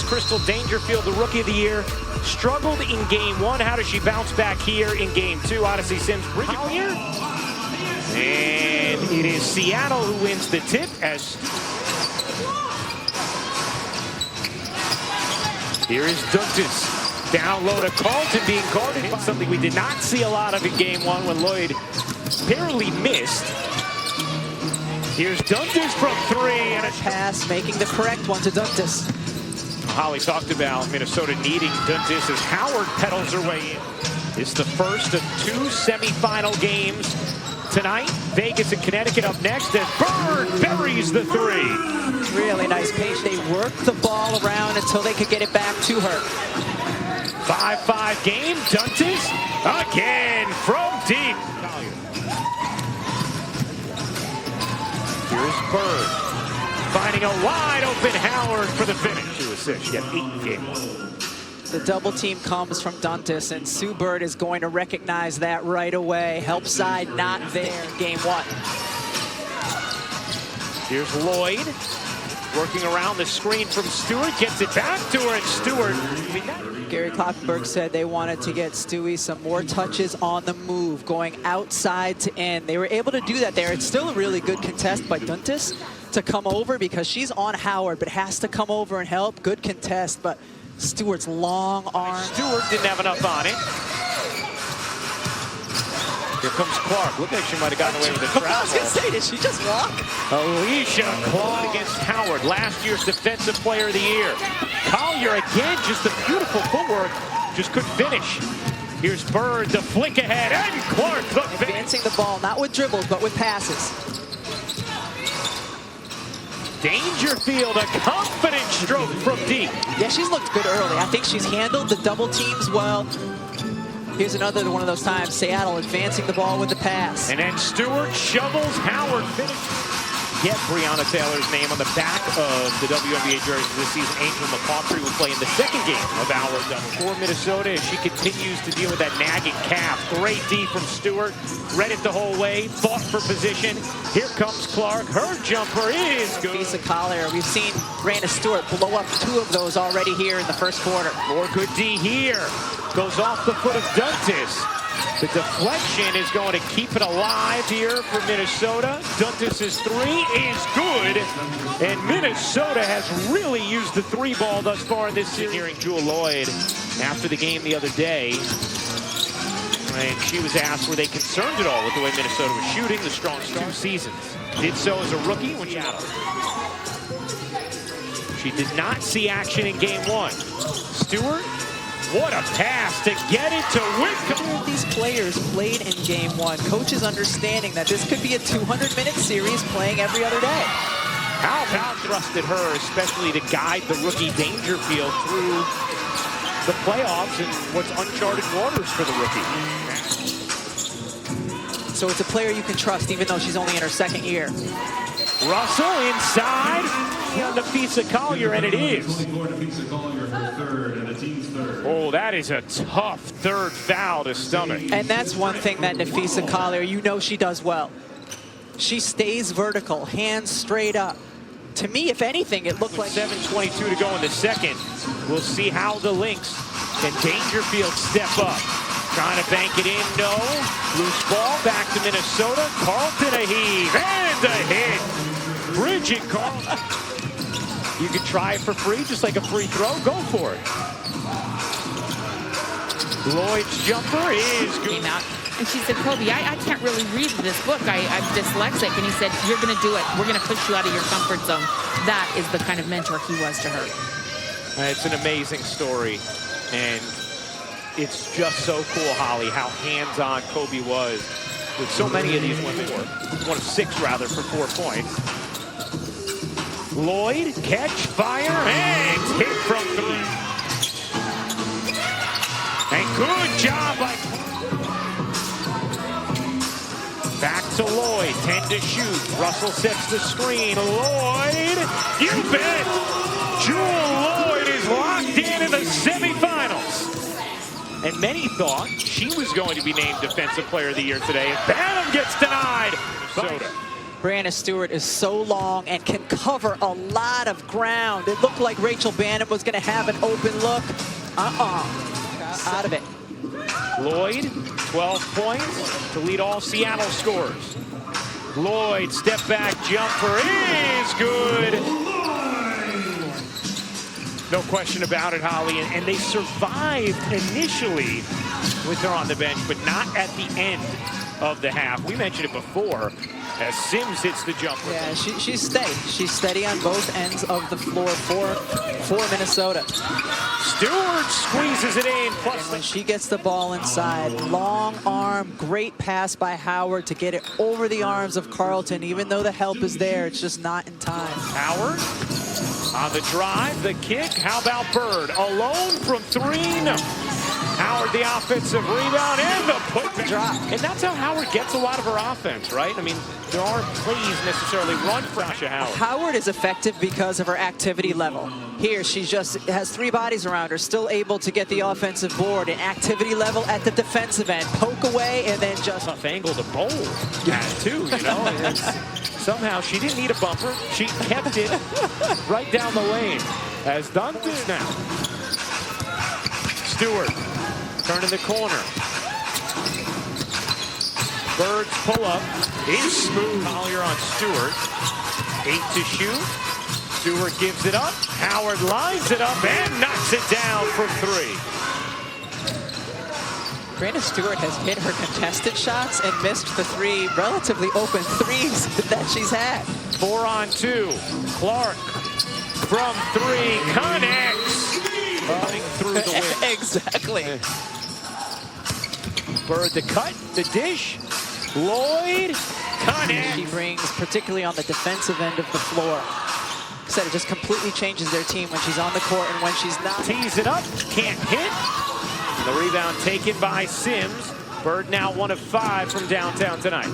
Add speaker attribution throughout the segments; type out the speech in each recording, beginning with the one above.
Speaker 1: Crystal Dangerfield, the Rookie of the Year, struggled in Game 1. How does she bounce back here in Game 2? Odyssey Sims, Bridget Collier. And it is Seattle who wins the tip as... Here is Duntus. Down low to Carlton being guarded. Something we did not see a lot of in Game 1 when Lloyd barely missed. Here's Duntus from 3. And a
Speaker 2: pass, making the correct one to Duntus.
Speaker 1: Holly talked about Minnesota needing Duntus as Howard pedals her way in. It's the first of 2 semifinal games tonight. Vegas and Connecticut up next as Bird buries the 3.
Speaker 2: Really nice pace. They worked the ball around until they could get it back to her.
Speaker 1: 5-5 game. Duntus again from deep. Here's Bird finding a wide open Howard for the finish. 2 assists. She had 8 in Game 1.
Speaker 2: The double team comes from Duntus, and Sue Bird is going to recognize that right away. Help side not there in Game 1.
Speaker 1: Here's Lloyd working around the screen from Stewart. Gets it back to her, and Stewart.
Speaker 2: Gary Kloppenberg said they wanted to get Stewie some more touches on the move, going outside to in. They were able to do that there. It's still a really good contest by Duntus to come over because she's on Howard, but has to come over and help. Good contest, but Stewart's long arm.
Speaker 1: Stewart didn't have enough on it. Here comes Clark. Looked like she might have gotten away with a travel.
Speaker 2: I was going to say, did she just walk?
Speaker 1: Alicia Clark against Howard, last year's Defensive Player of the Year. Collier again, just the beautiful footwork, just couldn't finish. Here's Bird, the flick ahead, and Clark the finish.
Speaker 2: Advancing the ball, not with dribbles, but with passes.
Speaker 1: Dangerfield, a confident stroke from deep.
Speaker 2: Yeah, she's looked good early. I think she's handled the double teams well. Here's another one of those times, Seattle advancing the ball with the pass.
Speaker 1: And then Stewart shovels Howard finish. Get Breonna Taylor's name on the back of the WNBA jersey this season. Angel McCautry will play in the second game of our double for Minnesota as she continues to deal with that nagging calf. Great D from Stewart. Read it the whole way. Fought for position. Here comes Clark. Her jumper is good.
Speaker 2: Lisa Collier. We've seen Brandon Stewart blow up 2 of those already here in the first quarter.
Speaker 1: More good D here. Goes off the foot of Duntus. The deflection is going to keep it alive here for Minnesota. Duntus's 3 is good. And Minnesota has really used the 3 ball thus far in this series. Hearing Jewel Lloyd after the game the other day. And she was asked, were they concerned at all with the way Minnesota was shooting the strong 2 seasons? Did so as a rookie when she out. She did not see action in Game 1. Stewart. What a pass to get it to Whitcomb.
Speaker 2: These players played in Game 1. Coaches understanding that this could be a 200-minute series playing every other day.
Speaker 1: How trusted her, especially to guide the rookie Dangerfield through the playoffs and what's uncharted waters for the rookie.
Speaker 2: So it's a player you can trust even though she's only in her 2nd year.
Speaker 1: Russell inside on Nafisa Collier, and it is. Oh, that is a tough 3rd foul to stomach.
Speaker 2: And that's one thing that Nafisa Collier, you know she does well. She stays vertical, hands straight up. To me, if anything, it looked like
Speaker 1: 7:22 to go in the second. We'll see how the Lynx and Dangerfield step up. Trying to bank it in, no. Loose ball back to Minnesota. Carlton a heave and a hit. Bridget Carlton. You can try it for free, just like a free throw. Go for it. Lloyd's jumper is good.
Speaker 3: And she said, Kobe, I can't really read this book. I'm dyslexic. And he said, you're going to do it. We're going to push you out of your comfort zone. That is the kind of mentor he was to her.
Speaker 1: It's an amazing story. And it's just so cool, Holly, how hands-on Kobe was with so many of these women. 1 of 6, rather, for 4 points. Lloyd, catch, fire, and hit from 3. And good job by... Back to Lloyd, 10 to shoot. Russell sets the screen. Lloyd, you bet! Jewel Lloyd is locked in the semifinals. And many thought she was going to be named Defensive Player of the Year today. And Bantam gets denied. Minnesota.
Speaker 2: Brianna Stewart is so long and can cover a lot of ground. It looked like Rachel Bannon was going to have an open look. Out of it.
Speaker 1: Lloyd, 12 points to lead all Seattle scorers. Lloyd, step back jumper is good. No question about it, Holly. And they survived initially with her on the bench, but not at the end of the half. We mentioned it before as Sims hits the jumper.
Speaker 2: Yeah, she's steady. She's steady on both ends of the floor for Minnesota.
Speaker 1: Stewart squeezes it in.
Speaker 2: And when she gets the ball inside, long arm, great pass by Howard to get it over the arms of Carlton. Even though the help is there, it's just not in time.
Speaker 1: Howard on the drive, the kick. How about Bird? Alone from three? No. Howard, the offensive rebound, and the putback.
Speaker 2: Drop.
Speaker 1: And that's how Howard gets a lot of her offense, right? I mean, there aren't plays necessarily run for Sasha Howard.
Speaker 2: Howard is effective because of her activity level. Here, she just has three bodies around her, still able to get the offensive board, and activity level at the defensive end. Poke away, and then just...
Speaker 1: Tough angle to bowl at, too, you know? Somehow, she didn't need a bumper. She kept it right down the lane. As Duncan now. Stewart. Turning the corner. Bird's pull-up is smooth. Collier on Stewart. 8 to shoot. Stewart gives it up. Howard lines it up and knocks it down for three.
Speaker 2: Brianna Stewart has hit her contested shots and missed the three relatively open threes that she's had.
Speaker 1: 4 on 2. Clark from three connects. Running through the wind.
Speaker 2: Exactly.
Speaker 1: Bird the cut, the dish. Lloyd, connect.
Speaker 2: She brings, particularly on the defensive end of the floor. Said it just completely changes their team when she's on the court and when she's not.
Speaker 1: Tees it up, can't hit. The rebound taken by Sims. Bird now 1 of 5 from downtown tonight.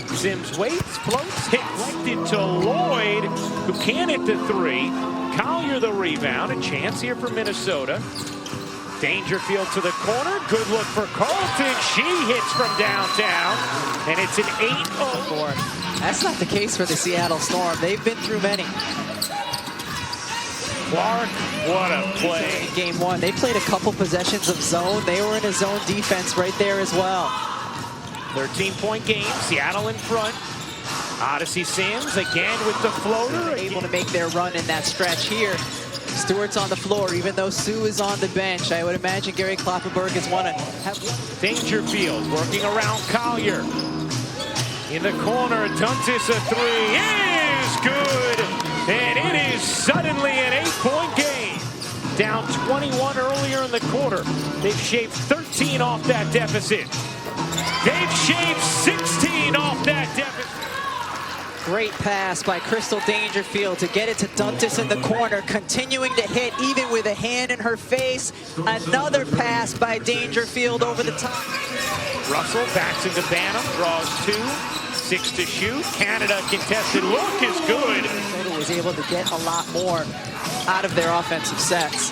Speaker 1: Sims waits, floats, hits to Lloyd, who can hit the three. Collier the rebound, a chance here for Minnesota. Dangerfield to the corner, good look for Carlton. She hits from downtown, and it's an 8-0.
Speaker 2: That's not the case for the Seattle Storm. They've been through many.
Speaker 1: Clark, what a play.
Speaker 2: In game one, they played a couple possessions of zone. They were in a zone defense right there as well.
Speaker 1: 13-point game, Seattle in front. Odyssey Sims again with the floater.
Speaker 2: Able to make their run in that stretch here. Stewart's on the floor, even though Sue is on the bench. I would imagine Gary Kloppenberg is one to have.
Speaker 1: Dangerfield working around Collier. In the corner, Duntis a three is good. And it is suddenly an 8-point game. Down 21 earlier in the quarter. They've shaved 13 off that deficit. They've shaved 16 off that deficit.
Speaker 2: Great pass by Crystal Dangerfield to get it to Duntis in the corner, continuing to hit even with a hand in her face. Another pass by Dangerfield over the top.
Speaker 1: Russell backs into Banham, draws 2, 6 to shoot. Canada contested look is good.
Speaker 2: Minnesota was able to get a lot more out of their offensive sets.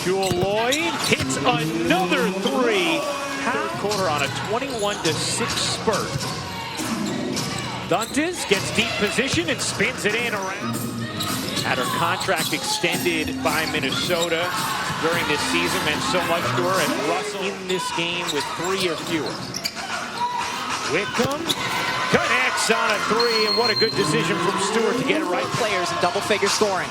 Speaker 1: Jewel Lloyd hits another three. Third quarter on a 21-6 spurt. Duntis gets deep position and spins it in around. Had her contract extended by Minnesota during this season, meant so much to her, and Russell in this game with 3 or fewer. Whitcomb connects on a three, and what a good decision from Stewart to get it right.
Speaker 2: Players in double-figure scoring.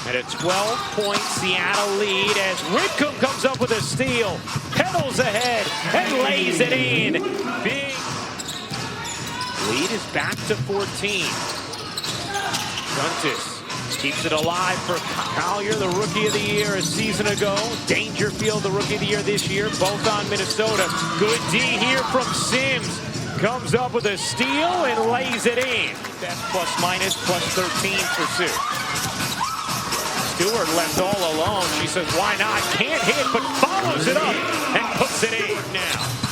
Speaker 1: And a 12-point Seattle lead as Whitcomb comes up with a steal, pedals ahead, and lays it in. Big. Lead is back to 14. Duntis keeps it alive for Collier, the Rookie of the Year a season ago. Dangerfield, the Rookie of the Year this year, both on Minnesota. Good D here from Sims. Comes up with a steal and lays it in. That's plus-minus, plus 13 for Sue. Stewart left all alone. She says, why not? Can't hit, but follows it up and puts it in now.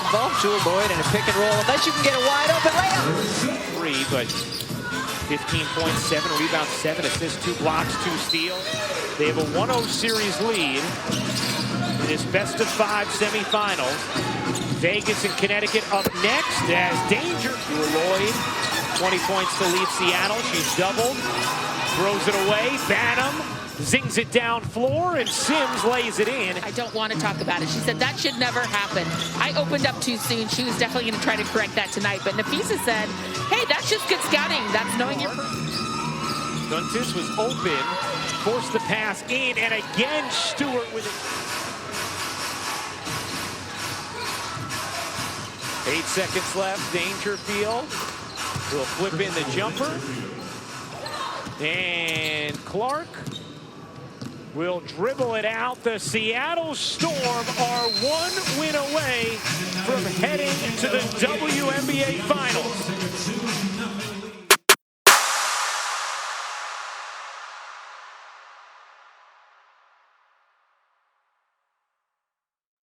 Speaker 2: Involve Jewel Lloyd in a pick and roll, unless you can get a wide open layup.
Speaker 1: 3, but 15 points, 7 rebounds, 7 assists, 2 blocks, 2 steals. They have a 1-0 series lead in this best-of-5 semifinals. Vegas and Connecticut up next as danger. Lloyd, 20 points to lead Seattle. She's doubled, throws it away. Banham zings it down floor, and Sims lays it in.
Speaker 3: I don't want to talk about it. She said that should never happen. I opened up too soon. She was definitely going to try to correct that tonight. But Nafisa said, hey, that's just good scouting. That's knowing your...
Speaker 1: Duntis was open, forced the pass in, and again Stewart with it. 8 seconds left, Dangerfield will flip in the jumper. And Clark will dribble it out. The Seattle Storm are 1 win away from heading to the WNBA Finals.